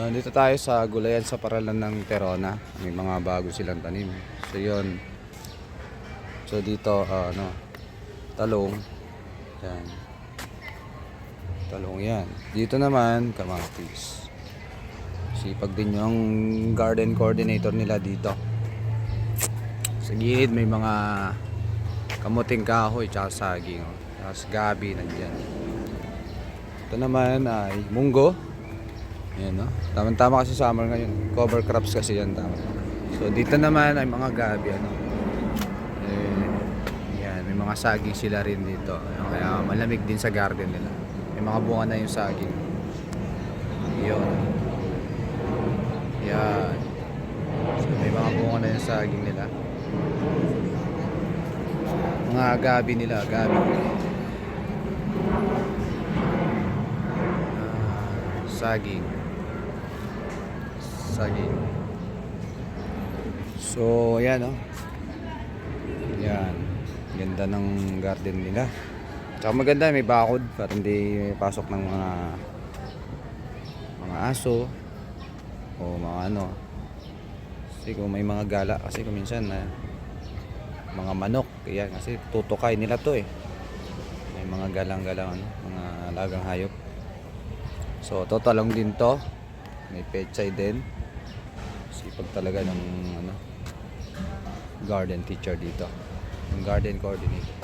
Dito tayo sa gulayan sa paralan ng Terona. May mga bago silang tanim. So yun. So dito talong. Yan. Talong yan. Dito naman kamatis. Sipag din yung garden coordinator nila dito. Sa gilid may mga kamuting kahoy tsaka saging. Tapos gabi nandyan. Ito naman ay munggo. Ayan, no? Tama-tama kasi summer ngayon. Cover crops kasi yan, tama. So dito naman ay mga gabi, yan, may mga saging sila rin dito. Kaya malamig din sa garden nila. May mga bunga na yung saging. Yun. Yan. So may mga bunga na yung saging nila. Mga gabi nila, gabi. Saging. So ayan, yan, ganda ng garden nila. Tsaka maganda, may bakod para hindi pasok ng mga aso o mga kasi kung may mga gala, kasi kung minsan mga manok, yan, kasi tutukay nila to may mga galang mga alagang hayop. So totalong din to, may pechay din. Sipag talaga ng garden teacher dito, yung garden coordinator.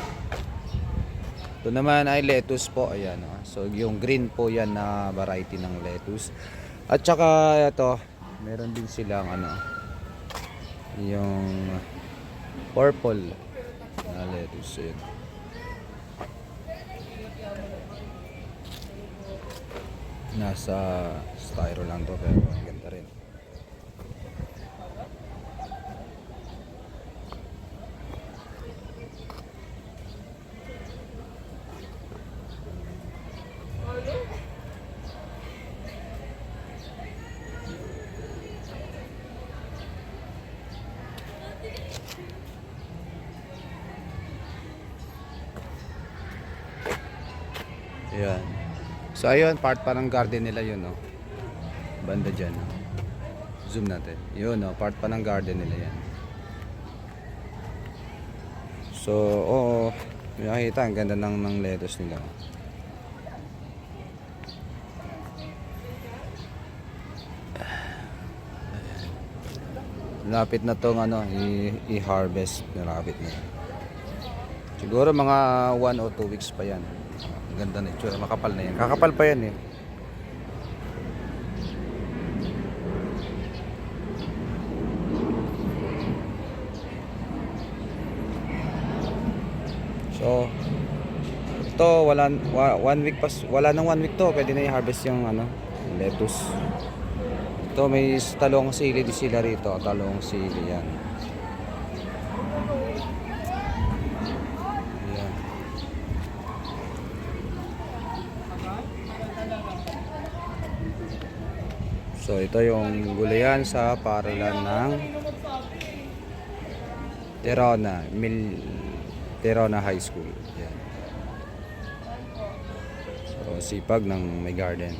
Ito naman ay lettuce po, ayan. So yung green po yan na variety ng lettuce. At saka ito, meron din silang yung purple na lettuce. Ayan. Nasa styro lang to, pero ang ganda rin. Ayan. So ayun, part pa ng garden nila yun, banda dyan, zoom natin, yun, part pa ng garden nila yan. So nakikita, ang ganda ng lettuce nila. Lapit na tong i-harvest, lapit na. Siguro mga 1 o 2 weeks pa yan. Ang ganda na itsura, makapal na yan. Kakapal pa yan So ito, wala nang 1 week to, pwede na i-harvest yung lettuce. Ito may talong sili di sila rito, talong sili yan. So ito yung gulayan sa paralan ng Terona High School. Yan. So sipag ng may garden.